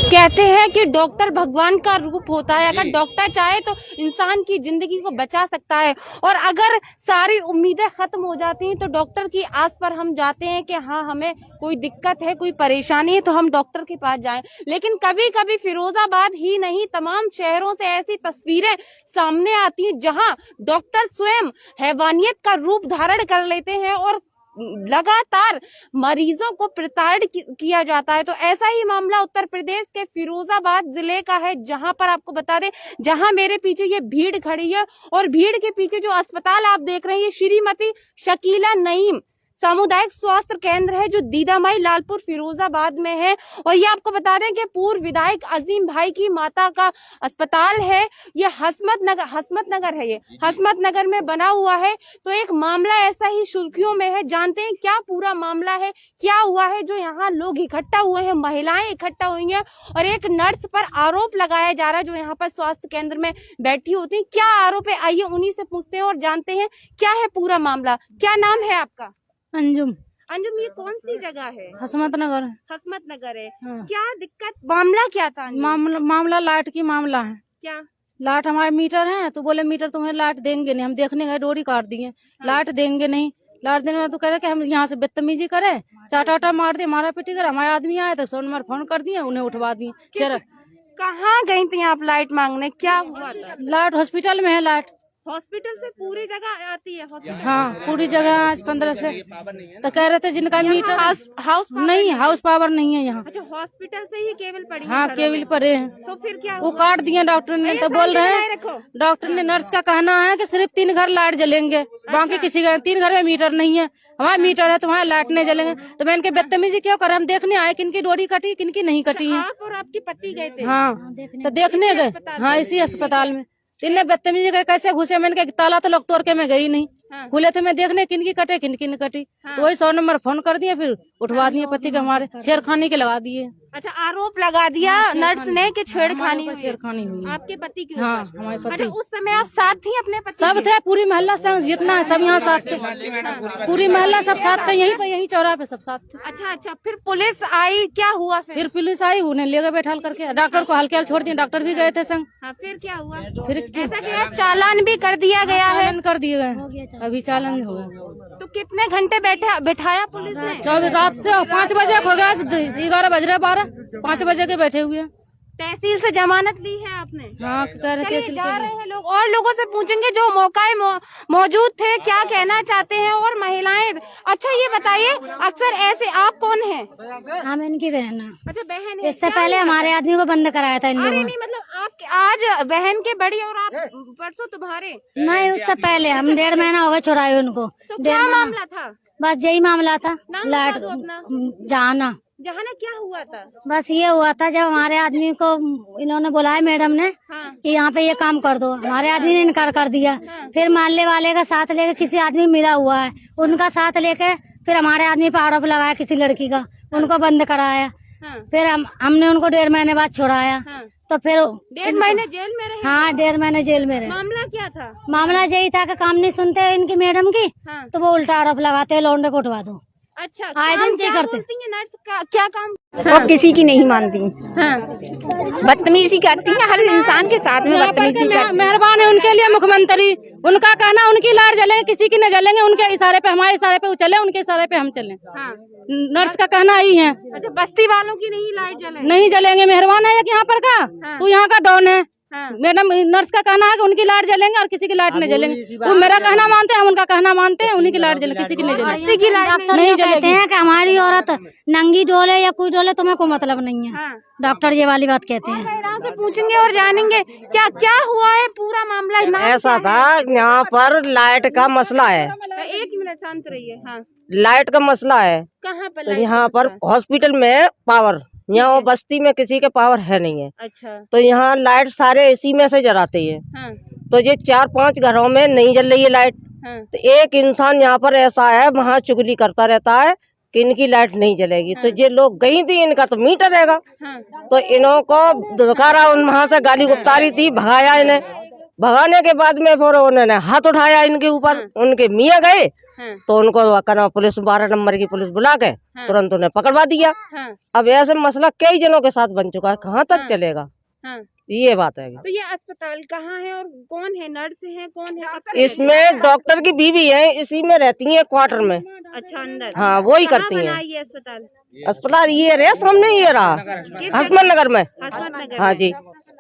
कहते हैं कि डॉक्टर भगवान का रूप होता है। अगर डॉक्टर चाहे तो इंसान की जिंदगी को बचा सकता है, और अगर सारी उम्मीदें खत्म हो जाती हैं तो डॉक्टर की आस पर हम जाते हैं कि हाँ हमें कोई दिक्कत है, कोई परेशानी है तो हम डॉक्टर के पास जाएं। लेकिन कभी कभी फिरोजाबाद ही नहीं, तमाम शहरों से ऐसी तस्वीरें सामने आती हैं जहां डॉक्टर स्वयं हैवानियत का रूप धारण कर लेते हैं और लगातार मरीजों को प्रताड़ित किया जाता है। तो ऐसा ही मामला उत्तर प्रदेश के फिरोजाबाद जिले का है, जहां पर आपको बता दें, जहां मेरे पीछे ये भीड़ खड़ी है और भीड़ के पीछे जो अस्पताल आप देख रहे हैं ये श्रीमती शकीला नईम सामुदायिक स्वास्थ्य केंद्र है जो दीदामाई लालपुर फिरोजाबाद में है। और ये आपको बता दें कि पूर्व विधायक अजीम भाई की माता का अस्पताल है। ये हसमत नगर है, ये हसमत नगर में बना हुआ है। तो एक मामला ऐसा ही सुर्खियों में है, जानते हैं क्या पूरा मामला है, क्या हुआ है जो यहाँ लोग इकट्ठा हुए हैं, महिलाएं इकट्ठा हुई हैं और एक नर्स पर आरोप लगाया जा रहा है जो यहाँ पर स्वास्थ्य केंद्र में बैठी होती है। क्या आरोप है, आइए उन्हीं से पूछते हैं और जानते हैं क्या है पूरा मामला। क्या नाम है आपका? अंजुम। अंजुम, ये कौन सी जगह है? हसमत नगर। हसमत नगर है। हाँ। क्या दिक्कत, मामला क्या था? मामला लाइट की मामला है। क्या? लाइट हमारे मीटर है तो बोले मीटर तुम्हें लाइट देंगे नहीं, हम देखने गए डोरी काट दिए। हाँ। लाइट देंगे नहीं, लाइट देने में तो कह रहे कि हम यहाँ से बदतमीजी करे, चाटा मार दिए, मारा पीटी करे। हमारे आदमी आए तो 100 नंबर फोन कर दिए, उन्हें उठवा दिए। कहाँ गई थी आप लाइट मांगने, क्या हुआ था? लाइट हॉस्पिटल में है। लाइट हॉस्पिटल से पूरी जगह आती है? हॉस्पिटल हाँ पूरी जगह आज 15 से तो कह रहे थे जिनका मीटर हाउस नहीं, हाउस पावर नहीं है यहाँ। अच्छा, हॉस्पिटल से ही केबल पड़ी है? हाँ केबल पड़े हैं। तो फिर क्या वो हुआ? काट दिए डॉक्टर ने। तो बोल रहे हैं डॉक्टर ने, नर्स का कहना है कि सिर्फ 3 घर लाइट जलेंगे, बाकी किसी घर 3 घर में मीटर नहीं है। हमारा मीटर है, तुम्हारा लाइट नहीं जलेंगे। तो मैं इनके बदतमीजी क्यों कर, हम देखने आए किनकी डोरी कटी किनकी नहीं कटी है। आप और आपके पति गए थे? हाँ तो देखने गए, हाँ इसी अस्पताल में। इनने बदतमीजी कर कैसे घुसे, मैंने कहा ताला तो लोग तोड़ के मैं गई नहीं। हाँ। खुले थे मैं देखने किनकी कटे किनकी नहीं कटी। हाँ। तो वही 100 नंबर फोन कर दिए, फिर उठवा दिए पति के, हमारे छेड़खानी के लगा दिए। अच्छा, आरोप लगा दिया नर्स ने कि छेड़खानी हुई। छेड़खानी हुई आपके पति के हाँ ऊपर? हमारे पति। अच्छा, उस समय आप साथ थी अपने पति सब के? थे, पूरी मोहल्ला संग जितना है सब यहाँ साथ थे, पूरी मोहल्ला सब साथ थे, यहीं चौराहे पे सब साथ थे। अच्छा, फिर पुलिस आई, क्या हुआ फिर पुलिस आई, उन्हें ले गए बैठाल करके, डॉक्टर को हल्के छोड़ दिए, डॉक्टर भी गए थे संग। हाँ, फिर क्या हुआ? फिर ऐसा कि चालान भी कर दिया गया है? चालान कर दिए गए, अभी चालान हो गया। तो कितने घंटे बिठाया पुलिस ने? 24 रात से 5 बजे हो गया, 11 बज रहे, 12 5 बजे के बैठे हुए हैं। तहसील से जमानत ली है आपने? हाँ कह रहे थे जा रहे हैं लोग, और लोगों से पूछेंगे जो मौके मौजूद थे क्या कहना चाहते हैं, और महिलाएं। अच्छा ये बताइए, अक्सर ऐसे, आप कौन हैं? हम इनकी बहन है। अच्छा, बहन है। इससे पहले हमारे आदमी को बंद कराया था इन अरे लोगों ने। नहीं, मतलब आप आज बहन के बड़ी और आप परसों तुम्हारे? नहीं, उससे पहले हम 1.5 महीना हो गया छुड़ाए उनको। तो क्या मामला था? बस यही मामला था। नाम लाइट बता दो अपना। जहाना क्या हुआ था? बस ये हुआ था, जब हमारे आदमी को इन्होंने बुलाया मैडम ने हाँ। कि यहाँ पे ये काम कर दो, हमारे आदमी ने इनकार कर दिया। हाँ। फिर मोहल्ले वाले का साथ लेके, किसी आदमी मिला हुआ है उनका साथ लेके, फिर हमारे आदमी पे आरोप लगाया किसी लड़की का, उनको बंद कराया। हाँ। फिर हमने उनको 1.5 महीने बाद छोड़ाया। हाँ। तो फिर 1.5 महीने जेल में रहे? हाँ 1.5 महीने जेल में रहे। मामला क्या था? मामला यही था कि काम नहीं सुनते इनकी मैडम की। हाँ। तो वो उल्टा आरोप लगाते हैं, लौंडे को उठवा दो। अच्छा, आए दिन क्या करते? नर्स का क्या काम? वो किसी की नहीं मानती, हाँ। बदतमीजी करती है, हर इंसान के साथ में बदतमीजी करती। मेहरबान है उनके लिए मुख्यमंत्री, उनका कहना उनकी लार जलेंगे, किसी की न जलेंगे, उनके इशारे पे, हमारे इशारे पे वो चले, उनके इशारे पे हम चलें। हाँ। नर्स का कहना यही है। अच्छा, बस्ती वालों की नहीं लाइट जले? नहीं जलेंगे, मेहरबान है यहाँ पर का। हाँ। तू यहाँ का डॉन है। हाँ। मैडम नर्स का कहना है कि उनकी लाइट जलेंगे और किसी की लाइट नहीं जलेंगे। वो मेरा कहना मानते हैं, हम उनका कहना मानते हैं, उन्हीं की लाइट जलेंगे, किसी की नहीं जलेगी। नहीं कहते हैं कि हमारी औरत नंगी डोले या कोई डोले, तुम्हें कोई मतलब नहीं है। हाँ। डॉक्टर ये वाली बात कहते हैं। महिलाओं से पूछेंगे और जानेंगे क्या क्या हुआ है पूरा मामला। ऐसा था, यहाँ पर लाइट का मसला है। 1 मिनट शांत रहिए। हाँ। लाइट का मसला है। कहाँ पर? तो यहाँ पर हॉस्पिटल में पावर, यहाँ बस्ती में किसी के पावर है नहीं है। अच्छा। तो यहाँ लाइट सारे इसी में से जलाते हैं। हाँ। तो ये 4-5 घरों में नहीं जल रही है लाइट। हाँ। तो एक इंसान यहाँ पर ऐसा है, वहाँ चुगली करता रहता है कि इनकी लाइट नहीं जलेगी। तो ये लोग गई थी, इनका तो मीटर रहेगा। हाँ। तो इन्हों को धुकारा, वहाँ से गाली गुप्तारी थी, भगाया इन्हें। भगाने के बाद में फिर उन्होंने हाथ उठाया इनके ऊपर। उनके मियाँ गए तो उनको कहना पुलिस 12 नंबर की पुलिस बुला के तुरंत उन्हें पकड़वा दिया। अब ऐसे मसला कई जनों के साथ बन चुका है, कहाँ तक चलेगा? ये बात है। तो ये अस्पताल कहाँ है और कौन है? नर्स है, कौन है? इसमें डॉक्टर की बीवी है, इसी में रहती है क्वार्टर में। अच्छा, अंदर। हाँ, वो ही करती कहाँ हैं। बना ये अस्पताल? अस्पताल ये रहे सामने, ये रहा हसमत नगर में। हसमत हाँ जी,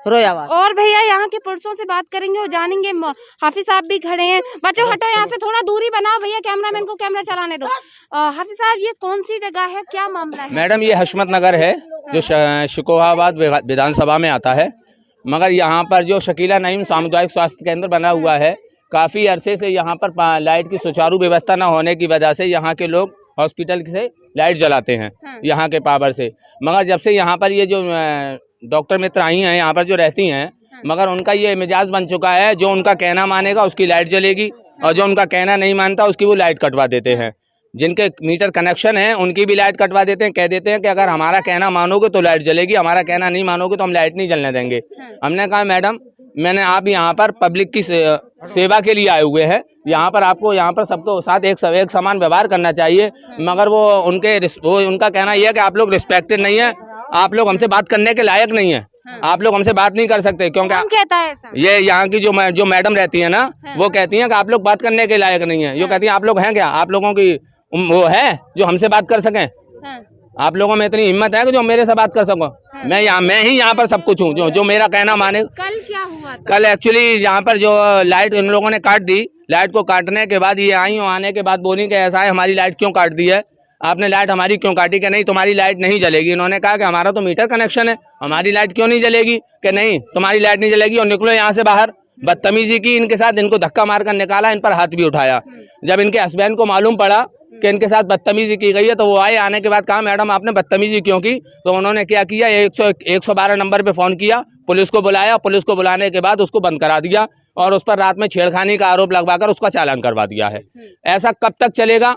फिरोजाबाद। और भैया यहाँ के पुरुषों से बात करेंगे और जानेंगे। हाफिज साहब भी खड़े हैं। बच्चों हटो यहाँ से, थोड़ा दूरी बनाओ भैया, कैमरामैन को कैमरा चलाने दो। हाफिज साहब, ये कौन सी जगह है, क्या मामला है? मैडम, ये हसमत नगर है जो शिकोहाबाद विधानसभा में आता है। मगर यहाँ पर जो शकीला नईम सामुदायिक स्वास्थ्य केंद्र बना हुआ है, काफ़ी अरसे से यहाँ पर लाइट की सुचारू व्यवस्था न होने की वजह से यहाँ के लोग हॉस्पिटल से लाइट जलाते हैं यहाँ के पावर से। मगर जब से यहाँ पर ये जो डॉक्टर मित्र आई हैं यहाँ पर जो रहती हैं, मगर उनका ये मिजाज बन चुका है, जो उनका कहना मानेगा उसकी लाइट जलेगी और जो उनका कहना नहीं मानता उसकी वो लाइट कटवा देते हैं। जिनके मीटर कनेक्शन है उनकी भी लाइट कटवा देते हैं, कह देते हैं कि अगर हमारा कहना मानोगे तो लाइट जलेगी, हमारा कहना नहीं मानोगे तो हम लाइट नहीं जलने देंगे। हमने कहा मैडम, मैंने आप यहाँ पर पब्लिक की सेवा के लिए आए हुए हैं, यहाँ पर आपको यहाँ पर सबको साथ एक समान व्यवहार करना चाहिए। मगर वो उनका कहना यह है कि आप लोग रिस्पेक्टेड नहीं है, आप लोग हमसे बात करने के लायक नहीं है, आप लोग हमसे बात नहीं कर सकते। क्योंकि कहता है ऐसा? ये यहाँ की जो मैडम रहती है ना, वो कहती हैं कि आप लोग बात करने के लायक नहीं है। ये कहती हैं आप लोग हैं क्या, आप लोगों की वो है जो हमसे बात कर सकें? आप लोगों में इतनी हिम्मत है कि जो मेरे से बात कर सको? मैं ही यहाँ पर सब कुछ हूँ, जो मेरा कहना माने। कल क्या हुआ था? कल एक्चुअली यहाँ पर जो लाइट इन लोगों ने काट दी, लाइट को काटने के बाद ये आई, आने के बाद बोली कि ऐसा है, हमारी लाइट क्यों काट दी है, आपने लाइट हमारी क्यों काटी? कि नहीं, तुम्हारी लाइट नहीं जलेगी। इन्होंने कहा कि हमारा तो मीटर कनेक्शन है, हमारी लाइट क्यों नहीं जलेगी? कि नहीं, तुम्हारी लाइट नहीं जलेगी और निकलो यहाँ से बाहर। बदतमीजी की इनके साथ, इनको धक्का मारकर निकाला, इन पर हाथ भी उठाया। जब इनके हस्बैंड को मालूम पड़ा कि इनके साथ बदतमीजी की गई है तो वो आए, आने के बाद कहा मैडम आपने बदतमीजी क्यों की? तो उन्होंने क्या किया, 112 नंबर पे फ़ोन किया, पुलिस को बुलाया, पुलिस को बुलाने के बाद उसको बंद करा दिया और उस पर रात में छेड़खानी का आरोप लगवाकर उसका चालान करवा दिया है। ऐसा कब तक चलेगा?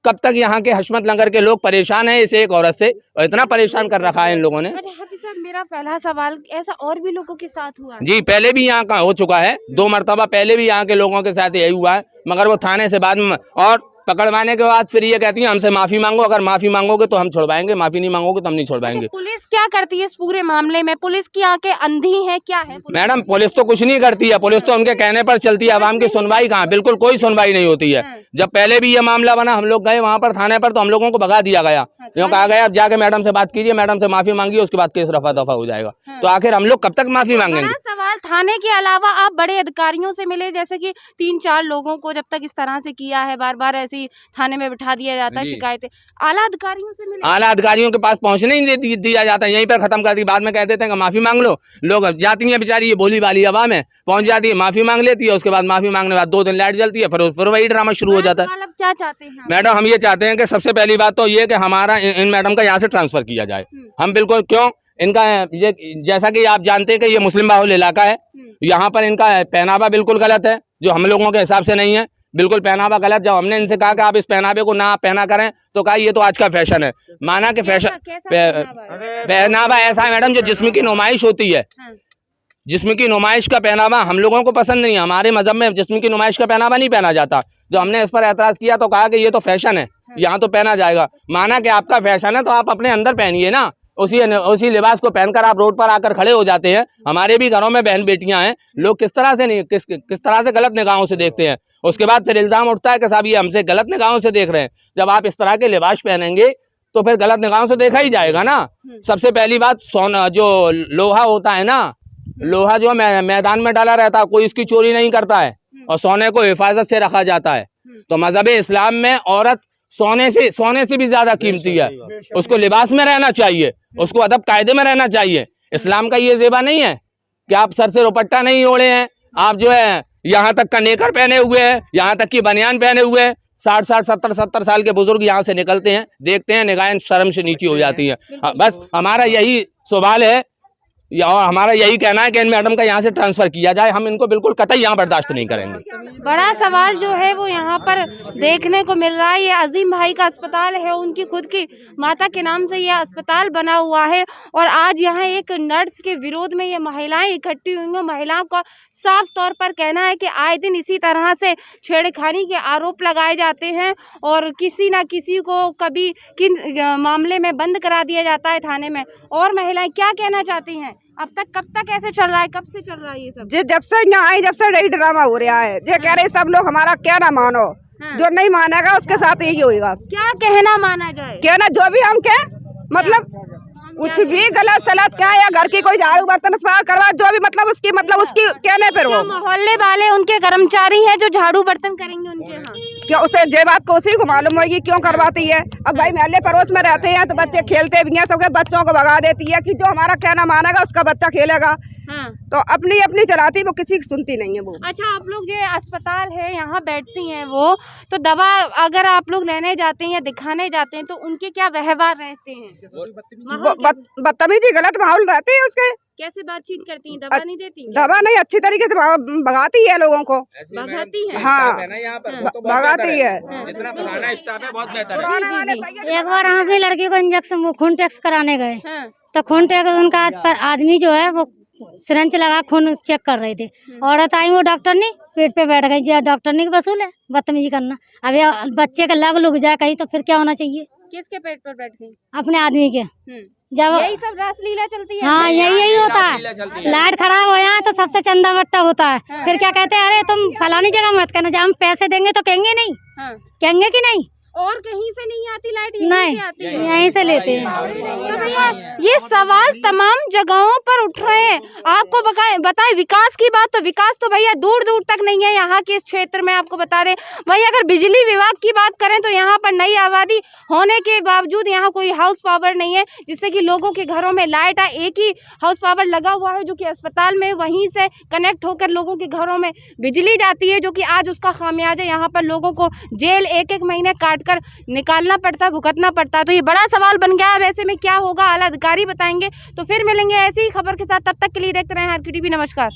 कब तक यहाँ के हसमत नगर के लोग परेशान हैं इस एक औरत से, और इतना परेशान कर रखा है इन लोगों ने। अच्छा हाफिज साहब, मेरा पहला सवाल, ऐसा और भी लोगों के साथ हुआ? जी, पहले भी यहाँ का हो चुका है, 2 मरतबा पहले भी यहाँ के लोगों के साथ यही हुआ है। मगर वो थाने से बाद में और पकड़वाने के बाद फिर ये कहती है हमसे माफी मांगो, अगर माफी मांगोगे तो हम छोड़वाएंगे, माफी नहीं मांगोगे तो हम नहीं छोड़वाएंगे। पुलिस क्या करती है इस पूरे मामले में? पुलिस की आंखें अंधी है क्या है? मैडम, पुलिस तो कुछ नहीं करती है, पुलिस तो उनके कहने पर चलती है। आवाम की सुनवाई कहाँ? बिल्कुल कोई सुनवाई नहीं होती है। जब पहले भी ये मामला बना, हम लोग गए वहाँ पर थाने पर, तो हम लोगों को भगा दिया गया, जो कहा गया आप जाके मैडम से बात कीजिए, मैडम से माफी मांगिए, उसके बाद केस रफा दफा हो जाएगा। तो आखिर हम लोग कब तक माफी मांगेंगे? सवाल, थाने के अलावा आप बड़े अधिकारियों से मिले, जैसे कि 3-4 लोगों को जब तक इस तरह से किया है, बार बार ऐसी थाने में बिठा दिया जाता है, शिकायतें आला अधिकारियों से मिले? आला अधिकारियों के पास पहुंचने ही नहीं दिया जाता, यहीं पर खत्म कर दी। बाद में कह देते हैं कि माफी मांग लो, लोग जाती हैं बेचारी, ये बोली वाली हवा में पहुंच जाती है, माफी मांग लेती है, उसके बाद माफी मांगने के बाद 2 दिन लाइट जलती है, फिर वही ड्रामा शुरू हो जाता है। क्या चाहते हैं मैडम? हम ये चाहते हैं कि सबसे पहली बात तो ये कि हमारा इन मैडम का यहाँ से ट्रांसफर किया जाए। हम बिल्कुल, क्यों, इनका ये जैसा कि आप जानते हैं कि ये मुस्लिम बाहुल इलाका है, यहाँ पर इनका पहनावा बिल्कुल गलत है, जो हम लोगों के हिसाब से नहीं है, बिल्कुल पहनावा गलत। जब हमने इनसे कहा कि आप इस पहनावे को ना पहना करें, तो कहा ये तो आज का फैशन है। माना कि फैशन पहनावा ऐसा है मैडम जो जिस्म की नुमाइश होती है, जिस्म की नुमाइश का पहनावा हम लोगों को पसंद नहीं है। हमारे मजहब में जिस्म की नुमाइश का पहनावा नहीं पहना जाता। जो हमने इस पर एतराज किया तो कहा कि ये तो फैशन है, यहाँ तो पहना जाएगा। माना कि आपका फैशन है तो आप अपने अंदर पहनिए ना, उसी लिबास को पहनकर आप रोड पर आकर खड़े हो जाते हैं। हमारे भी घरों में बहन बेटियां हैं, लोग किस तरह से गलत निगाहों से देखते हैं। उसके बाद फिर इल्जाम उठता है कि साहब ये हमसे गलत निगाहों से देख रहे हैं। जब आप इस तरह के लिबास पहनेंगे तो फिर गलत निगाहों से देखा ही जाएगा ना। सबसे पहली बात, सोना जो लोहा होता है ना, लोहा जो मैदान में डाला रहता है, कोई इसकी चोरी नहीं करता है और सोने को हिफाजत से रखा जाता है। तो मजहब इस्लाम में औरत सोने से भी ज्यादा कीमती है। उसको लिबास में रहना चाहिए, उसको अदब कायदे में रहना चाहिए। इस्लाम का ये ज़ेबा नहीं है कि आप सर से दुपट्टा नहीं ओढ़े हैं, आप जो है यहाँ तक का नेकर पहने हुए हैं, यहाँ तक की बनियान पहने हुए हैं। 60-60, 70-70 साल के बुजुर्ग यहाँ से निकलते हैं, देखते हैं, निगाहें शर्म से नीचे हो जाती हैं। बस हमारा यही सवाल है और हमारा यही कहना है कि इन मैडम का यहाँ से ट्रांसफर किया जाए। हम इनको बिल्कुल कतई यहाँ बर्दाश्त नहीं करेंगे। बड़ा सवाल जो है वो यहाँ पर देखने को मिल रहा है। ये अजीम भाई का अस्पताल है, उनकी खुद की माता के नाम से यह अस्पताल बना हुआ है और आज यहाँ एक नर्स के विरोध में ये महिलाएं इकट्ठी हुई हैं। महिलाओं का साफ तौर पर कहना है कि आए दिन इसी तरह से छेड़खानी के आरोप लगाए जाते हैं और किसी ना किसी को कभी किन मामले में बंद करा दिया जाता है थाने में। और महिलाएं क्या कहना चाहती हैं? अब तक कब तक ऐसे चल रहा है, कब से चल रहा है ये सब? जब से यहाँ आए जब से यही ड्रामा हो रहा है। ये कह रहे सब लोग हमारा क्या ना मानो, जो नहीं मानेगा उसके साथ यही होगा। क्या कहना माना जाए? कहना जो भी हम कहें, मतलब कुछ भी गलत सलत क्या या घर की कोई झाड़ू बर्तन सफाई करवा, जो भी मतलब उसकी कहने पर वो मोहल्ले वाले उनके कर्मचारी हैं जो झाड़ू बर्तन करेंगे उनके यहाँ, क्या उसे ये बात को उसी को मालूम होगी क्यों करवाती है। अब भाई मोहल्ले पड़ोस में रहते हैं तो बच्चे खेलते भी हैं, सबके बच्चों को भगा देती है कि जो हमारा कहना मानेगा उसका बच्चा खेलेगा। तो अपनी अपनी चलाती, वो किसी की सुनती नहीं है वो। अच्छा, आप लोग जो अस्पताल है यहाँ बैठती हैं वो, तो दवा अगर आप लोग लेने जाते हैं या दिखाने जाते हैं तो उनके क्या व्यवहार रहते हैं? बदतमीजी गलत माहौल रहती है उसके। कैसे बातचीत करती हैं? दवा नहीं देती? दवा नहीं, अच्छी तरीके से भगाती है लोगों को। भगाती है? हाँ, भगाती है। जितना पुराना स्टाफ है बहुत बेहतर है। एक बार हम अपनी लड़की को इंजेक्शन वो खून टेस्ट कराने गए तो खून टेस्ट उनका आदमी जो है वो सिरंज लगा खून चेक कर रहे थे। औरत आई, वो डॉक्टर नहीं पेट पे बैठ गई। जी डॉक्टर नहीं वसूल है बदतमीजी करना। अब ये बच्चे का लग लुग जाए कहीं तो फिर क्या होना चाहिए? किसके पेट पर बैठ गई? अपने आदमी के। जब यही सब रासलीला चलती है। हाँ, यही होता है। लाइट खराब हो यहाँ तो सबसे चंदा बट्टा होता है। फिर क्या कहते हैं, अरे तुम फलानी जगह मत करना, जब हम पैसे देंगे तो कहेंगे नहीं, कहेंगे कि नहीं। और कहीं से नहीं आती लाइट? नहीं, आती है, यहीं से लेते हैं। तो भैया ये सवाल तमाम जगहों पर उठ रहे हैं। आपको बताए विकास की बात, तो विकास तो भैया दूर दूर तक नहीं है यहाँ के इस क्षेत्र में। आपको बता रहे भैया, अगर बिजली विभाग की बात करें तो यहाँ पर नई आबादी होने के बावजूद यहाँ कोई हाउस पावर नहीं है जिससे कि लोगों के घरों में लाइट आए। एक ही हाउस पावर लगा हुआ है जो कि अस्पताल में, वहीं से कनेक्ट होकर लोगों के घरों में बिजली जाती है, जो कि आज उसका खामियाजा यहाँ पर लोगों को जेल एक एक महीने काट कर निकालना पड़ता, भुगतना पड़ता। तो ये बड़ा सवाल बन गया है। वैसे में क्या होगा आला अधिकारी बताएंगे। तो फिर मिलेंगे ऐसी ही खबर के साथ, तब तक के लिए देखते रहें RK TV। नमस्कार।